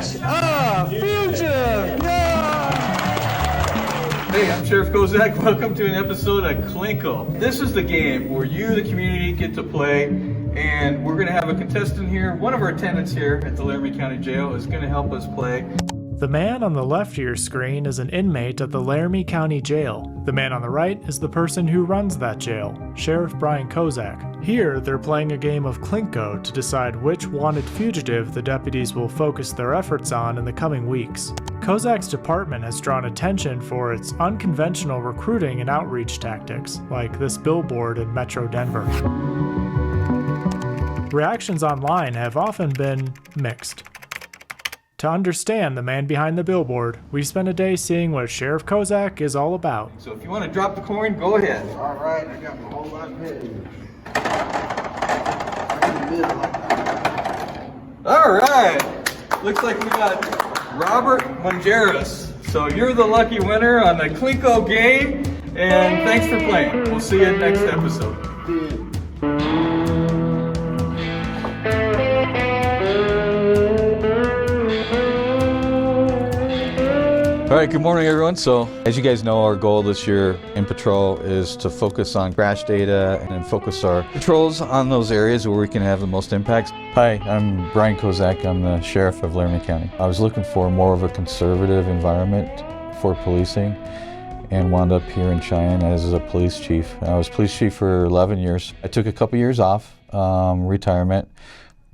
catch a fugitive! Yeah! Hey, I'm Sheriff Kozak. Welcome to an episode of Clinkle. This is the game where you, the community, get to play, and we're going to have a contestant here. One of our attendants here at the Laramie County Jail is going to help us play. The man on the left of your screen is an inmate at the Laramie County Jail. The man on the right is the person who runs that jail, Sheriff Brian Kozak. Here, they're playing a game of Clinkle to decide which wanted fugitive the deputies will focus their efforts on in the coming weeks. Kozak's department has drawn attention for its unconventional recruiting and outreach tactics, like this billboard in Metro Denver. Reactions online have often been mixed. To understand the man behind the billboard, we spend a day seeing what Sheriff Kozak is all about. So if you want to drop the coin, go ahead. All right, I got my whole lot of pay. All right. Looks like we got Robert Mongeras. So you're the lucky winner on the Clinkle game, and thanks for playing. We'll see you next episode. All right, good morning everyone. So as you guys know, our goal this year in patrol is to focus on crash data and then focus our patrols on those areas where we can have the most impact. Hi, I'm Brian Kozak. I'm the Sheriff of Laramie County. I was looking for more of a conservative environment for policing and wound up here in Cheyenne as a police chief. I was police chief for 11 years. I took a couple years off, retirement.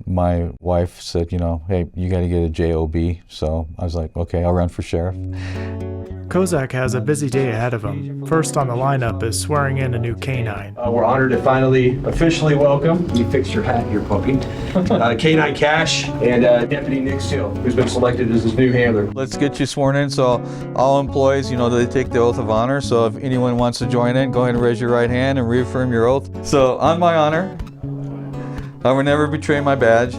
My wife said, hey, you got to get a JOB. So I was like, okay, I'll run for sheriff. Kozak has a busy day ahead of him. First on the lineup is swearing in a new canine. We're honored to finally officially welcome, you fixed your hat here, puppy, Canine Cash and Deputy Nick Steele, who's been selected as his new handler. Let's get you sworn in. So all employees, they take the oath of honor. So if anyone wants to join in, go ahead and raise your right hand and reaffirm your oath. So on my honor, I will never betray my badge,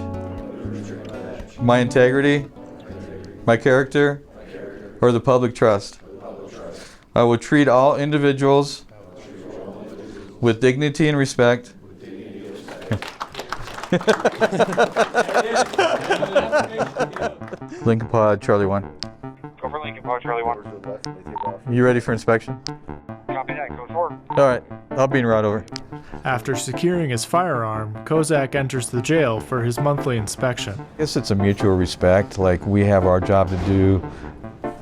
my integrity, my character, or the public trust. I will treat all individuals with dignity and respect. Lincoln Pod, Charlie 1. Go for Lincoln Pod, Charlie 1. You ready for inspection? Copy that, go forward. All right, I'll be in right over. After securing his firearm, Kozak enters the jail for his monthly inspection. I guess it's a mutual respect, like we have our job to do,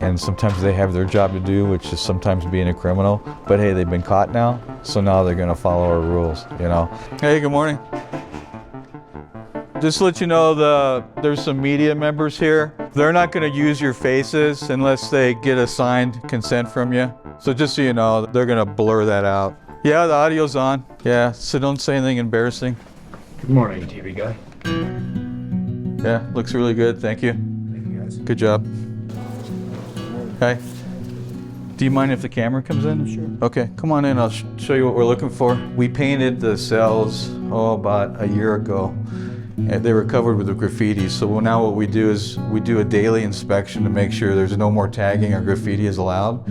and sometimes they have their job to do, which is sometimes being a criminal. But hey, they've been caught now, so now they're gonna follow our rules, Hey, good morning. Just to let you know, there's some media members here. They're not gonna use your faces unless they get a signed consent from you. So just so you know, they're gonna blur that out. Yeah, the audio's on. Yeah, so don't say anything embarrassing. Good morning, TV guy. Yeah, looks really good, thank you. Thank you, guys. Good job. Hey, do you mind if the camera comes in? Sure. Okay, come on in, I'll show you what we're looking for. We painted the cells, about a year ago, and they were covered with the graffiti. So now what we do is we do a daily inspection to make sure there's no more tagging or graffiti is allowed.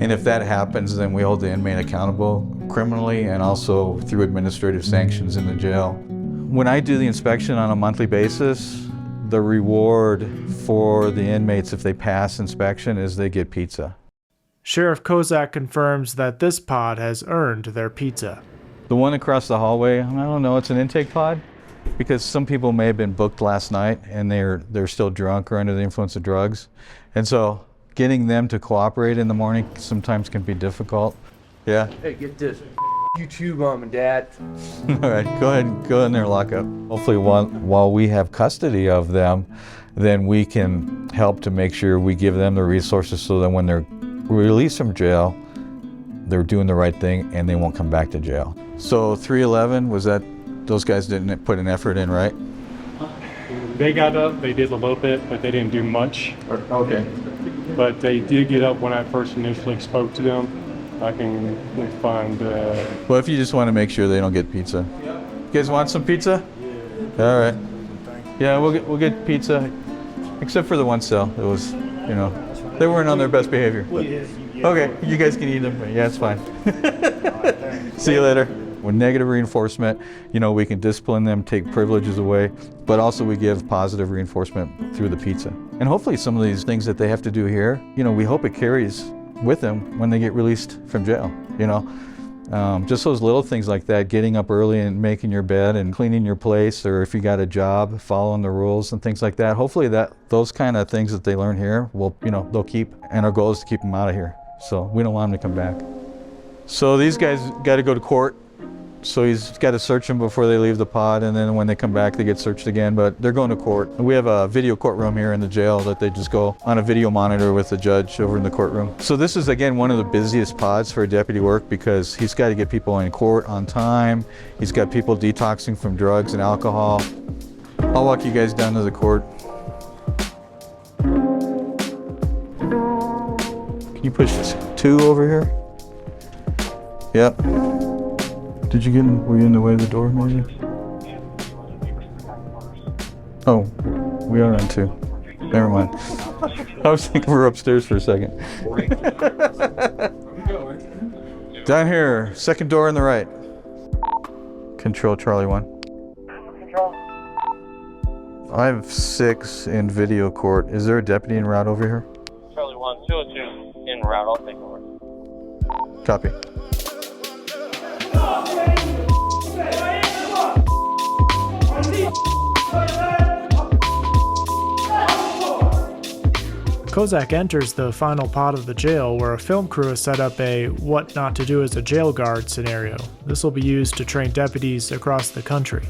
And if that happens, then we hold the inmate accountable criminally and also through administrative sanctions in the jail. When I do the inspection on a monthly basis, the reward for the inmates if they pass inspection is they get pizza. Sheriff Kozak confirms that this pod has earned their pizza. The one across the hallway, I don't know, it's an intake pod because some people may have been booked last night and they're still drunk or under the influence of drugs. And so getting them to cooperate in the morning sometimes can be difficult. Yeah. Hey, get this. You too, Mom and Dad. All right, go ahead and go in there and lock up. Hopefully while we have custody of them, then we can help to make sure we give them the resources so that when they're released from jail, they're doing the right thing and they won't come back to jail. So 311, was that, those guys didn't put an effort in, right? They got up, they did a little bit, but they didn't do much. Okay. But they did get up when I first initially spoke to them. I can find... Well, if you just want to make sure they don't get pizza. You guys want some pizza? Yeah. All right. Yeah, we'll get pizza, except for the one cell. It was, they weren't on their best behavior. But, okay, you guys can eat them. Yeah, it's fine. See you later. With negative reinforcement, you know, we can discipline them, take privileges away, but also we give positive reinforcement through the pizza. And hopefully some of these things that they have to do here, you know, we hope it carries with them when they get released from jail, you know. Just those little things like that, getting up early and making your bed and cleaning your place, or if you got a job, following the rules and things like that. Hopefully those kind of things that they learn here will, you know, they'll keep, and our goal is to keep them out of here. So we don't want them to come back. So these guys got to go to court. So he's got to search them before they leave the pod, and then when they come back, they get searched again, but they're going to court. We have a video courtroom here in the jail that they just go on a video monitor with the judge over in the courtroom. So this is, again, one of the busiest pods for a deputy work because he's got to get people in court on time. He's got people detoxing from drugs and alcohol. I'll walk you guys down to the court. Can you push 2 over here? Yep. Did you were you in the way of the door, maybe? Oh, we are on 2. Never mind. I was thinking we were upstairs for a second. Down here, second door on the right. Control Charlie 1. Control. I have 6 in video court. Is there a deputy en route over here? Charlie 1, 202 en route. I'll take over. Copy. Kozak enters the final pod of the jail where a film crew has set up a what not to do as a jail guard scenario. This will be used to train deputies across the country.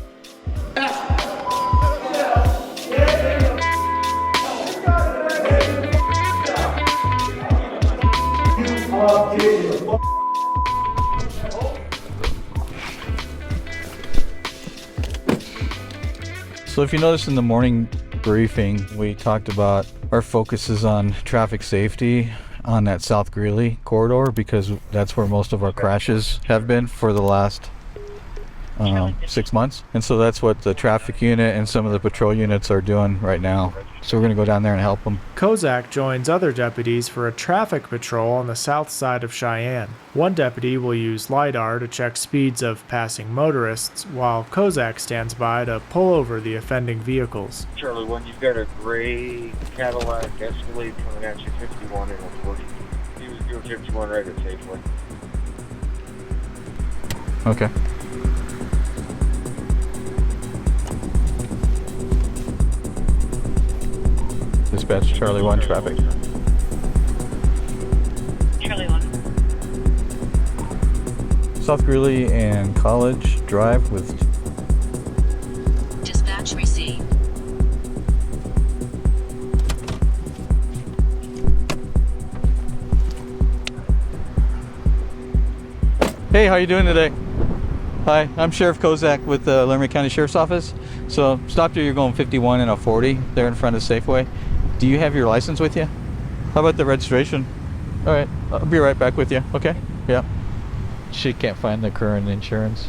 So if you notice in the morning briefing, we talked about our focus is on traffic safety on that South Greeley corridor because that's where most of our crashes have been for the last 6 months. And so that's what the traffic unit and some of the patrol units are doing right now. So we're going to go down there and help them. Kozak joins other deputies for a traffic patrol on the south side of Cheyenne. One deputy will use LiDAR to check speeds of passing motorists, while Kozak stands by to pull over the offending vehicles. Charlie 1, you've got a gray Cadillac Escalade coming at you, 51 and a 40. You're 51 right at Safeway. Okay. Dispatch Charlie 1 traffic. Charlie 1. South Greeley and College Drive with Dispatch received. Hey, how you doing today? Hi, I'm Sheriff Kozak with the Laramie County Sheriff's Office. So stopped here, you're going 51 and a 40 there in front of Safeway. Do you have your license with you? How about the registration? All right, I'll be right back with you, okay? Yeah. She can't find the current insurance.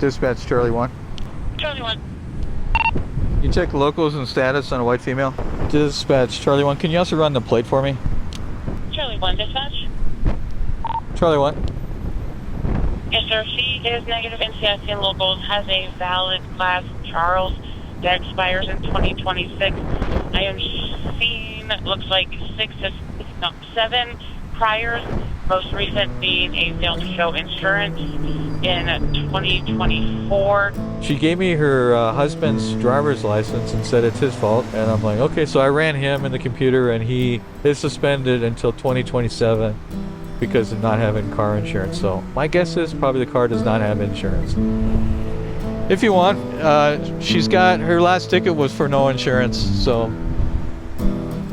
Dispatch Charlie 1. Charlie 1. You check locals and status on a white female. Dispatch Charlie 1. Can you also run the plate for me? Charlie 1, dispatch. Charlie 1. Yes, sir. She is negative NCIC and locals, has a valid class Charles that expires in 2026. I am seeing, looks like 7 priors, most recent being a failed to show insurance in 2024. She gave me her husband's driver's license and said it's his fault. And I'm like, okay, so I ran him in the computer and he is suspended until 2027 because of not having car insurance. So my guess is probably the car does not have insurance. If you want, she's got, her last ticket was for no insurance. So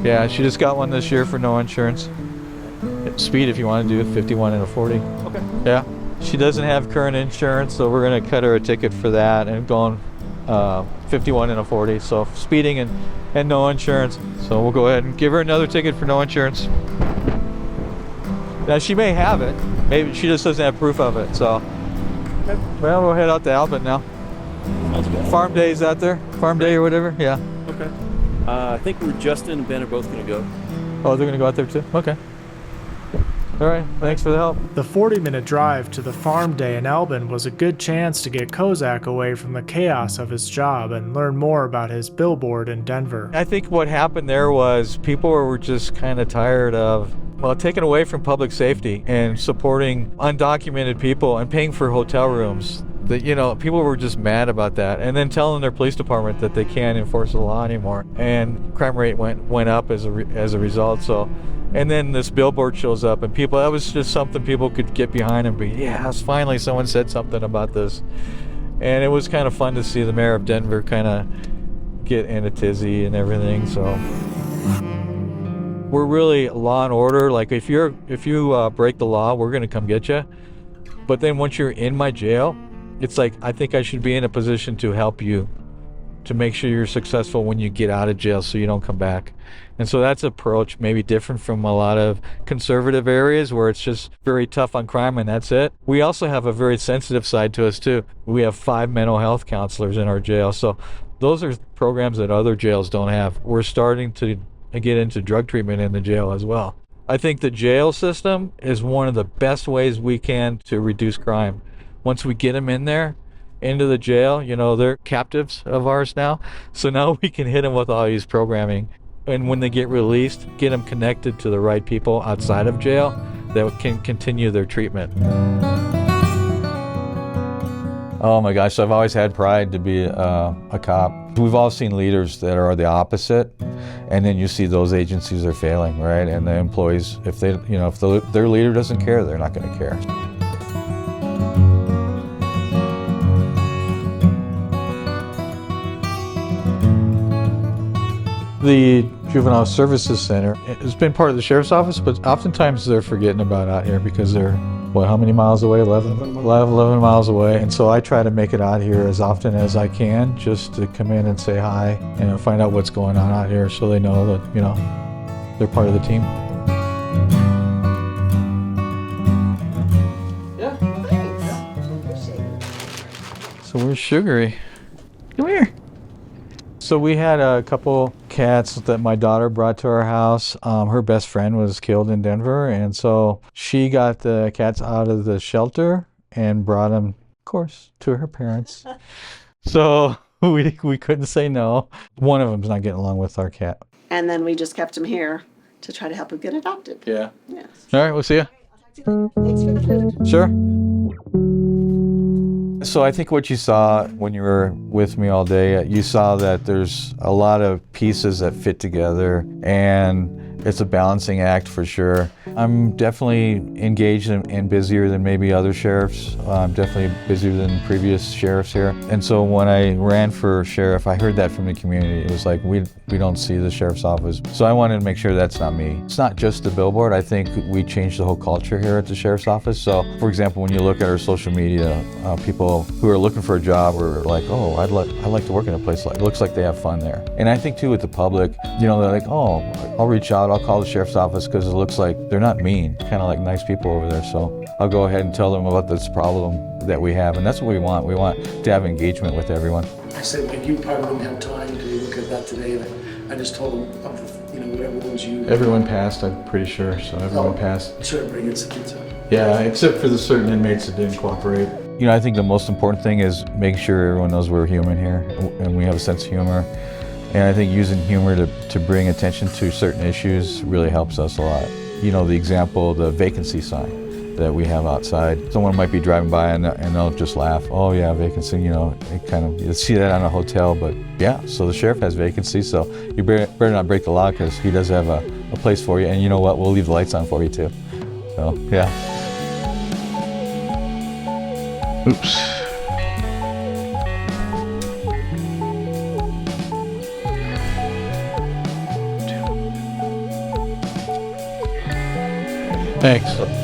yeah, she just got one this year for no insurance. Speed if you want to do 51 and a 40. Okay. Yeah. She doesn't have current insurance, so we're going to cut her a ticket for that and going 51 and a 40. So speeding and no insurance. So we'll go ahead and give her another ticket for no insurance. Now she may have it. Maybe she just doesn't have proof of it. So well, we'll head out to Albert now. Farm Day is out there. Farm Day or whatever. Yeah. Okay. I think Justin and Ben are both going to go. Oh, they're going to go out there too? Okay. All right, thanks for the help. The 40-minute drive to the farm day in Albin was a good chance to get Kozak away from the chaos of his job and learn more about his billboard in Denver. I think what happened there was people were just kind of tired of, well, taken away from public safety and supporting undocumented people and paying for hotel rooms. That, you know, people were just mad about that, and then telling their police department that they can't enforce the law anymore, and crime rate went up as a result. So, and then this billboard shows up, and people, that was just something people could get behind and be, yes, finally someone said something about this. And it was kind of fun to see the mayor of Denver kind of get in a tizzy and everything. So we're really law and order. Like if you break the law, we're gonna come get you. But then once you're in my jail, it's like, I think I should be in a position to help you, to make sure you're successful when you get out of jail so you don't come back. And so that's an approach maybe different from a lot of conservative areas where it's just very tough on crime and that's it. We also have a very sensitive side to us too. We have 5 mental health counselors in our jail. So those are programs that other jails don't have. We're starting to get into drug treatment in the jail as well. I think the jail system is one of the best ways we can to reduce crime. Once we get them in there, into the jail, you know, they're captives of ours now. So now we can hit them with all these programming. And when they get released, get them connected to the right people outside of jail that can continue their treatment. Oh my gosh, I've always had pride to be a cop. We've all seen leaders that are the opposite, and then you see those agencies are failing, right? And the employees, if they, you know, if their leader doesn't care, they're not going to care. The Juvenile Services Center has been part of the Sheriff's Office, but oftentimes they're forgetting about out here because they're, what, how many miles away? 11 miles away. And so I try to make it out here as often as I can, just to come in and say hi and find out what's going on out here so they know that, you know, they're part of the team. Yeah, thanks. Appreciate it. So where's Sugary? Come here. So we had a couple cats that my daughter brought to our house. Her best friend was killed in Denver, and so she got the cats out of the shelter and brought them, of course, to her parents. So we couldn't say no. One of them's not getting along with our cat. And then we just kept him here to try to help him get adopted. Yeah. Yes. All right, we'll see you. Thanks for the food. Sure. So I think what you saw when you were with me all day, you saw that there's a lot of pieces that fit together, and it's a balancing act for sure. I'm definitely engaged and busier than maybe other sheriffs. I'm definitely busier than previous sheriffs here. And so when I ran for sheriff, I heard that from the community. It was like, we don't see the sheriff's office. So I wanted to make sure that's not me. It's not just the billboard. I think we changed the whole culture here at the sheriff's office. So for example, when you look at our social media, people who are looking for a job are like, oh, I'd like to work in a place like, it looks like they have fun there. And I think too with the public, you know, they're like, oh, I'll reach out, I'll call the sheriff's office because it looks like they're not mean, kind of like nice people over there. So I'll go ahead and tell them about this problem that we have, and that's what we want. We want to have engagement with everyone. I said, like, you probably wouldn't have time to look at that today. And I just told them, of the, you know, whatever ones you... Everyone passed, I'm pretty sure, so everyone passed. Sure, bring it to Yeah, except for the certain inmates that didn't cooperate. You know, I think the most important thing is making sure everyone knows we're human here, and we have a sense of humor. And I think using humor to bring attention to certain issues really helps us a lot. You know, the example, the vacancy sign that we have outside. Someone might be driving by and they'll just laugh. Oh yeah, vacancy, you know, it kind of, you see that on a hotel, but yeah, so the sheriff has vacancy, so you better not break the law because he does have a place for you. And you know what, we'll leave the lights on for you too. So, yeah. Oops. Thanks.